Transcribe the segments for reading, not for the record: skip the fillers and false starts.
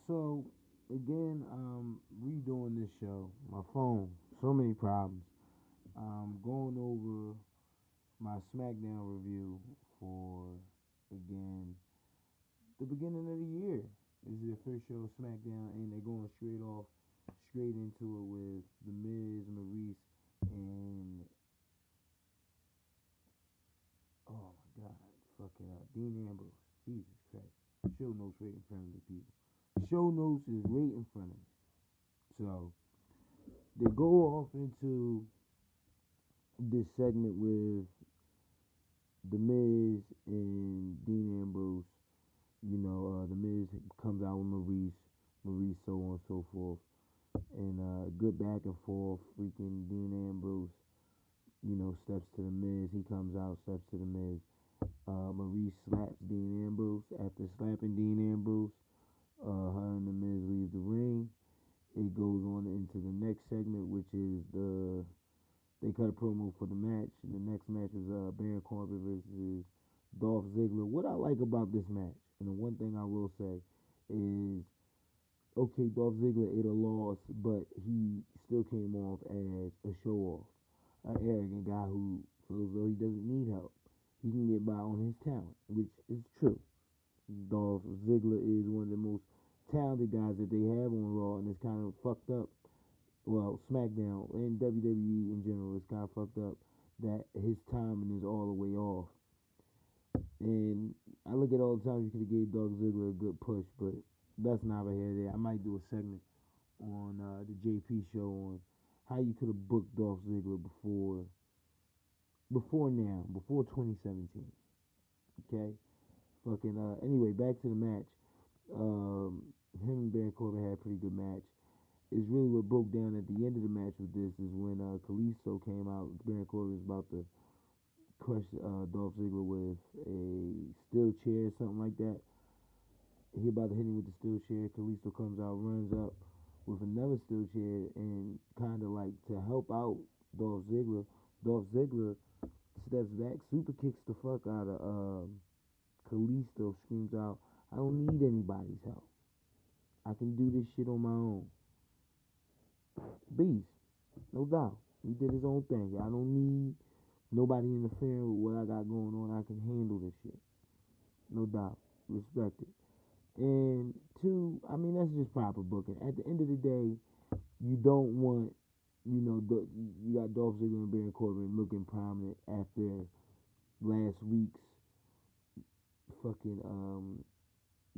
So again, redoing this show. My phone, so many problems. Going over my Smackdown review for again the beginning of the year. This is the first show of Smackdown, and they're going straight into it with The Miz, Maurice, and oh my God, fucking Dean Ambrose. Jesus Christ, show notes right in front of me, people. Show notes is right in front of me. So they go off into this segment with The Miz and Dean Ambrose. The Miz comes out with Maurice, so on and so forth. And good back and forth. Freaking Dean Ambrose, steps to The Miz. He comes out, steps to The Miz. Maurice slaps Dean Ambrose. After slapping Dean Ambrose, her and The Miz leave the ring. It goes on into the next segment, which is they cut a promo for the match. The next match is Baron Corbin versus Dolph Ziggler. What I like about this match, and the one thing I will say is, okay, Dolph Ziggler ate a loss, but he still came off as a show off, an arrogant guy who feels though he doesn't need help. He can get by on his talent, which is true. Dolph Ziggler is one of the most talented guys that they have on Raw, and it's kind of fucked up. Well, SmackDown and WWE in general is kind of fucked up that his timing is all the way off. And I look at all the times you could have gave Dolph Ziggler a good push, but that's neither here nor there. I might do a segment on the JP show on how you could have booked Dolph Ziggler before 2017. Okay, fucking. Anyway, back to the match. Him and Baron Corbin had a pretty good match. Is really what broke down at the end of the match with this is when Callisto came out. Baron Corbin was about to crush Dolph Ziggler with a steel chair or something like that. He about to hit him with the steel chair. Callisto comes out, runs up with another steel chair, and kind of like to help out Dolph Ziggler. Dolph Ziggler steps back, super kicks the fuck out of Callisto, screams out, "I don't need anybody's help. I can do this shit on my own." Beast, no doubt. He did his own thing. I don't need nobody interfering with what I got going on. I can handle this shit. No doubt. Respect it. And two, I mean, that's just proper booking. At the end of the day, you don't want, you got Dolph Ziggler and Baron Corbin looking prominent after last week's fucking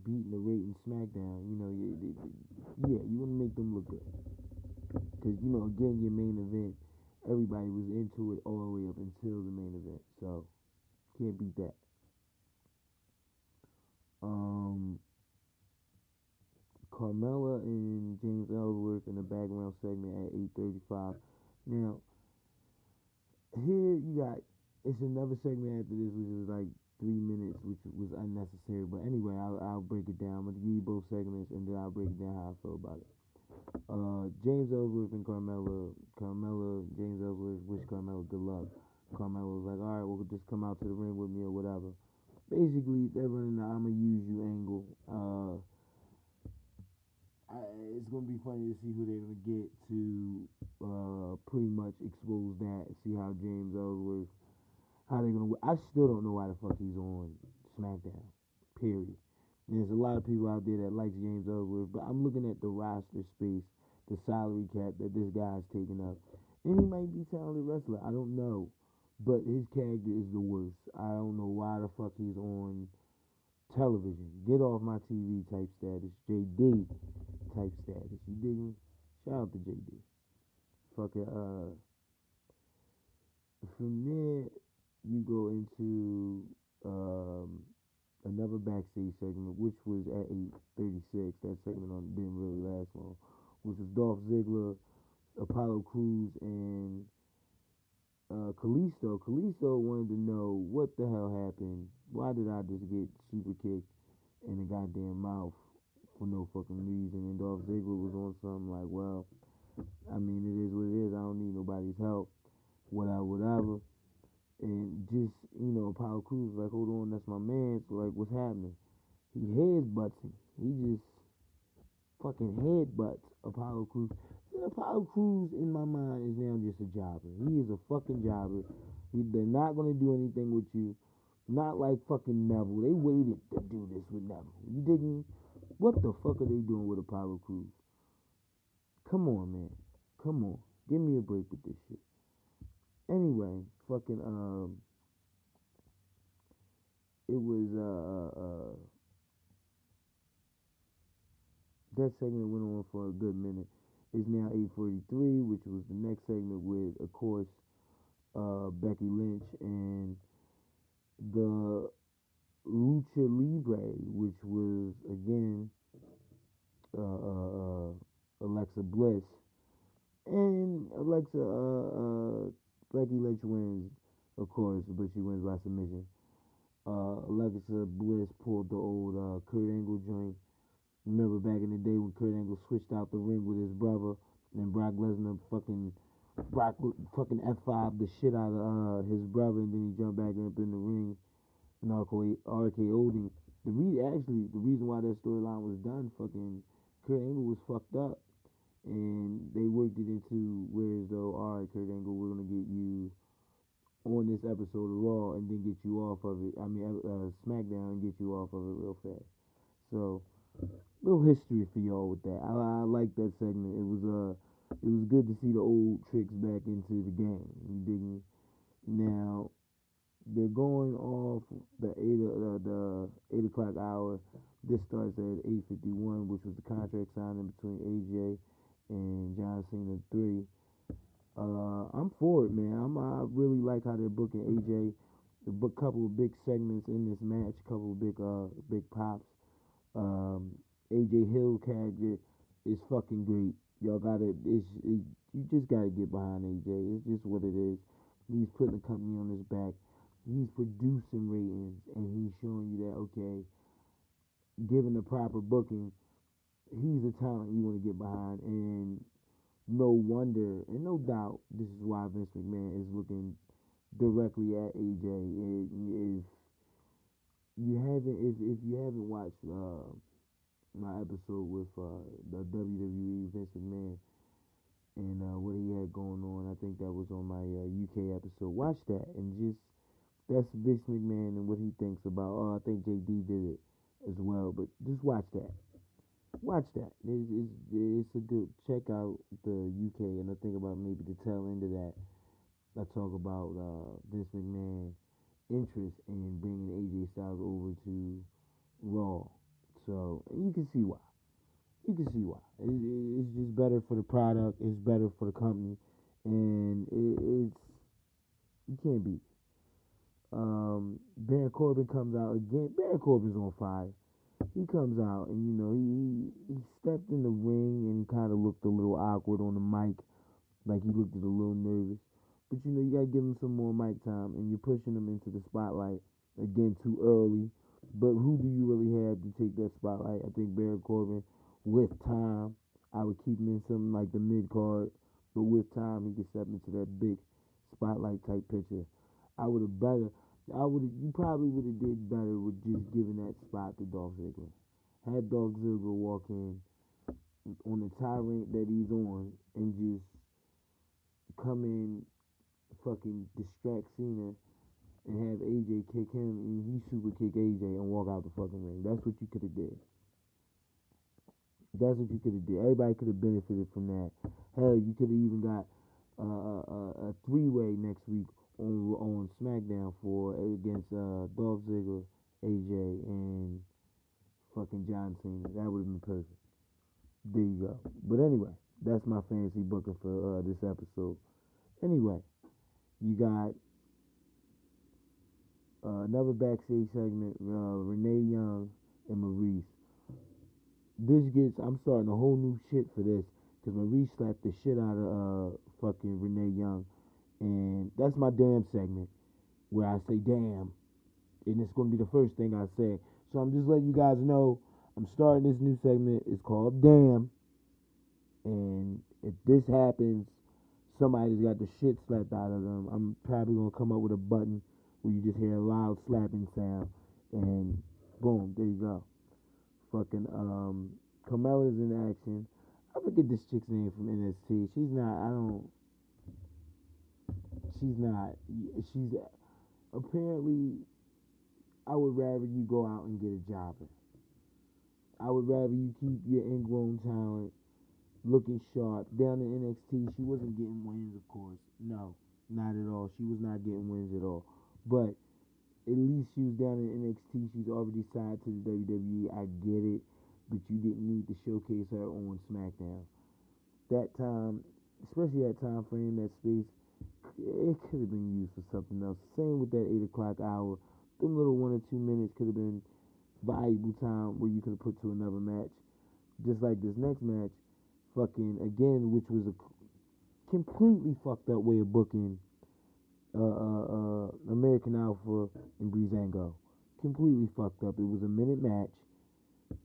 beating the rate in SmackDown. You want to make them look good. Because, again, your main event, everybody was into it all the way up until the main event. So, can't beat that. Carmella and James Ellsworth in the background segment at 8:35. Now, here you got, it's another segment after this, which was like 3 minutes, which was unnecessary. But anyway, I'll break it down. I'm going to give you both segments, and then I'll break it down how I feel about it. James Ellsworth and Carmella, James Ellsworth wish Carmella good luck. Carmella was like, alright, well, just come out to the ring with me or whatever. Basically, they're running the I'ma use you angle. It's going to be funny to see who they're going to get to pretty much expose that, see how James Ellsworth, how they're going to, I still don't know why the fuck he's on SmackDown, period. There's a lot of people out there that likes James Ellsworth, but I'm looking at the roster space, the salary cap that this guy's taking up. And he might be a talented wrestler. I don't know. But his character is the worst. I don't know why the fuck he's on television. Get off my TV type status. JD type status. You dig me? Shout out to JD. Fucking, from there, you go into, another backstage segment, which was at 8:36. That segment didn't really last long. Which was Dolph Ziggler, Apollo Crews, and Callisto. Callisto wanted to know what the hell happened. Why did I just get super kicked in the goddamn mouth for no fucking reason? And Dolph Ziggler was on something like, well, I mean, it is what it is. I don't need nobody's help. Whatever. And just, Apollo Crews was like, hold on, that's my man. So, like, what's happening? He headbutts him. He just fucking headbutts Apollo Crews. Apollo Crews, in my mind, is now just a jobber. He is a fucking jobber. They're not going to do anything with you. Not like fucking Neville. They waited to do this with Neville. You dig me? What the fuck are they doing with Apollo Crews? Come on, man. Come on. Give me a break with this shit. Anyway, fucking, it was, that segment went on for a good minute. It's now 8:43, which was the next segment with, of course, Becky Lynch and the Lucha Libre, which was again Alexa Bliss, and Becky Lynch wins, of course, but she wins by submission. Alexa Bliss pulled the old Kurt Angle joint. Remember back in the day when Kurt Angle switched out the ring with his brother, and Brock Lesnar fucking F5 the shit out of his brother, and then he jumped back up in the ring and RKO'd him. The reason why that storyline was done, fucking Kurt Angle was fucked up, and they worked it into whereas though, all right, Kurt Angle, we're gonna get you on this episode of Raw and then get you off of it. Smackdown and get you off of it real fast. So, little history for y'all with that. I like that segment. It was good to see the old tricks back into the game. You dig me? Now they're going off the 8 o'clock hour. This starts at 8:51, which was the contract signing between AJ and John Cena 3. I'm for it, man. I really like how they're booking AJ. They book a couple of big segments in this match, a couple of big pops. AJ Hill character is fucking great. Y'all you just gotta get behind AJ. It's just what it is. He's putting the company on his back. He's producing ratings, and he's showing you that, okay, given the proper booking, he's a talent you want to get behind. And no wonder and no doubt this is why Vince McMahon is looking directly at AJ. If you haven't watched my episode with the WWE Vince McMahon and what he had going on, I think that was on my UK episode. Watch that and that's Vince McMahon and what he thinks about. I think JD did it as well, but just watch that. Watch that. It's a good check out the UK, and I think about maybe the tail end of that. I talk about Vince McMahon interest in bringing AJ Styles over to Raw. So you can see why. It's just better for the product. It's better for the company, and it's you can't beat. Baron Corbin comes out again. Baron Corbin's on fire. He comes out and he stepped in the ring and kind of looked a little awkward on the mic, like he looked a little nervous. But you gotta give him some more mic time, and you're pushing him into the spotlight again too early. But who do you really have to take that spotlight? I think Baron Corbin, with time, I would keep him in something like the mid card, but with time he could step into that big spotlight type picture. You probably would have did better with just giving that spot to Dolph Ziggler. Had Dolph Ziggler walk in on the tyrant that he's on and just come in, fucking distract Cena and have AJ kick him and he super kick AJ and walk out the fucking ring. That's what you could have did. Everybody could have benefited from that. Hell, you could have even got a three-way next week on Smackdown against Dolph Ziggler, AJ, and fucking John Cena. That would have been perfect. There you go. But anyway, that's my fancy booking for this episode. Anyway, you got another backstage segment, Renee Young and Maurice. I'm starting a whole new shit for this, because Maurice slapped the shit out of fucking Renee Young. And that's my damn segment, where I say damn, and it's going to be the first thing I say. So I'm just letting you guys know, I'm starting this new segment. It's called Damn. And if this happens, somebody's got the shit slapped out of them. I'm probably going to come up with a button where you just hear a loud slapping sound. And boom, there you go. Fucking, Carmella's in action. I forget this chick's name from NXT. She's not. I don't. She's not. She's apparently. I would rather you go out and get a jobber. I would rather you keep your ingrown talent looking sharp. Down in NXT, she wasn't getting wins, of course. No, not at all. She was not getting wins at all. But at least she was down in NXT. She's already signed to the WWE. I get it. But you didn't need to showcase her on SmackDown. That time, especially that time frame, that space, it could have been used for something else. Same with that 8 o'clock hour. Them little 1 or 2 minutes could have been valuable time where you could have put to another match. Just like this next match, fucking, again, which was a completely fucked up way of booking American Alpha and Breezango. Completely fucked up. It was a minute match,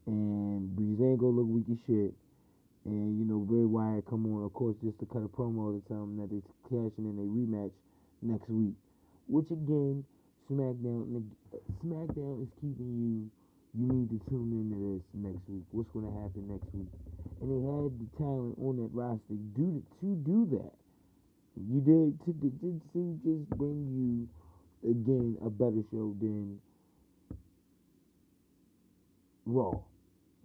and Breezango looked weak as shit. And, you know, Bray Wyatt come on, of course, just to cut a promo to tell them that they're cashing in a rematch next week. Which, again, SmackDown is keeping you need to tune into this next week. What's going to happen next week? And they had the talent on that roster to do that. You did to just bring you, again, a better show than Raw.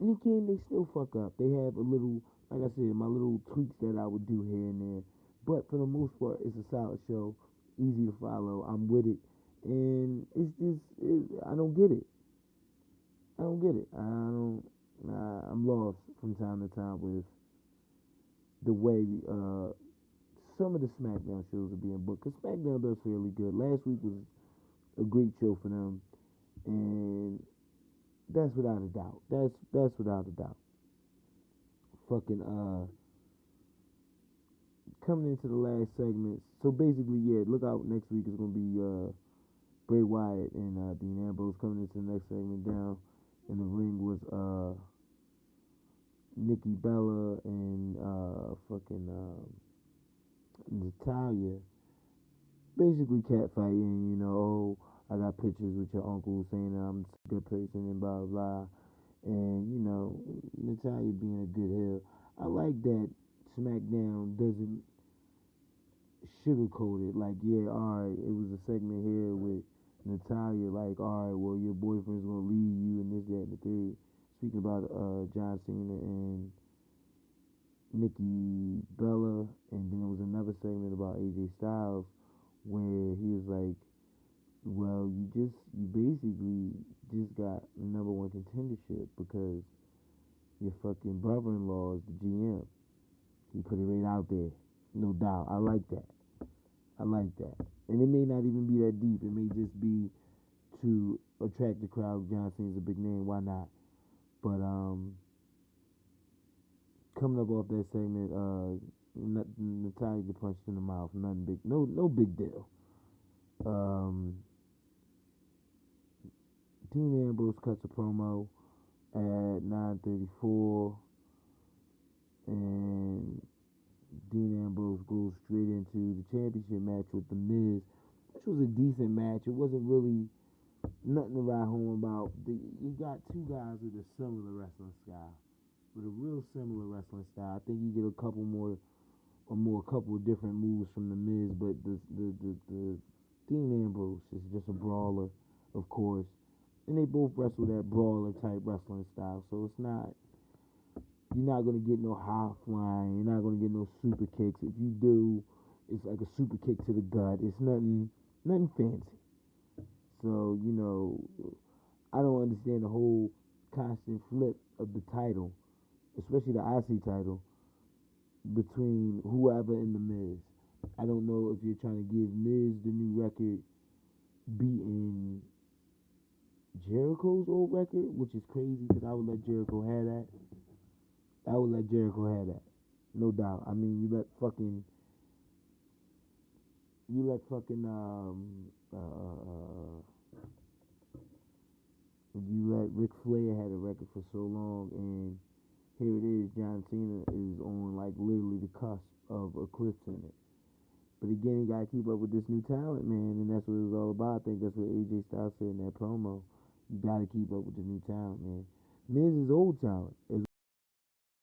And again, they still fuck up. They have a little, like I said, my little tweaks that I would do here and there. But for the most part, it's a solid show, easy to follow. I'm with it. And it's just, I don't get it. I'm lost from time to time with the way some of the SmackDown shows are being booked. Because SmackDown does fairly good. Last week was a great show for them. And that's without a doubt. That's without a doubt. Fucking, coming into the last segment. So basically, yeah, look out. Next week is going to be Bray Wyatt and Dean Ambrose coming into the next segment. Down in the ring was Nikki Bella and fucking Natalia. Basically catfighting, you know, oh, I got pictures with your uncle saying that I'm a good person and blah, blah, blah. And, you know, Natalia being a good heel. I like that SmackDown doesn't sugarcoat it. Like, yeah, alright, it was a segment here with Natalia, like, alright, well, your boyfriend's gonna leave you and this, that, and the third. Speaking about John Cena and Nikki Bella, and then there was another segment about AJ Styles where he was like, well, you basically just got the number one contendership because your fucking brother-in-law is the GM. He put it right out there, no doubt. I like that. And it may not even be that deep. It may just be to attract the crowd. John Cena's a big name. Why not? But coming up off that segment, Natalia get punched in the mouth. Nothing big. No big deal. Dean Ambrose cuts a promo at 9:34, and Dean Ambrose goes straight into the championship match with The Miz, which was a decent match. It wasn't really nothing to write home about. You got two guys with a similar wrestling style, with a real similar wrestling style. I think you get a couple of different moves from The Miz, but the Dean Ambrose is just a brawler, of course. And they both wrestle that brawler type wrestling style, so it's not, you're not gonna get no high flying, you're not gonna get no super kicks. If you do, it's like a super kick to the gut. It's nothing fancy. So, you know, I don't understand the whole constant flip of the title, especially the IC title, between whoever and The Miz. I don't know if you're trying to give Miz the new record beating Jericho's old record, which is crazy because I would let Jericho have that. No doubt. I mean, you let Ric Flair had a record for so long, and here it is, John Cena is on, like, literally the cusp of eclipsing it. But again, you gotta keep up with this new talent, man, and that's what it was all about. I think that's what AJ Styles said in that promo. You gotta keep up with the new talent, man. Miz is old talent.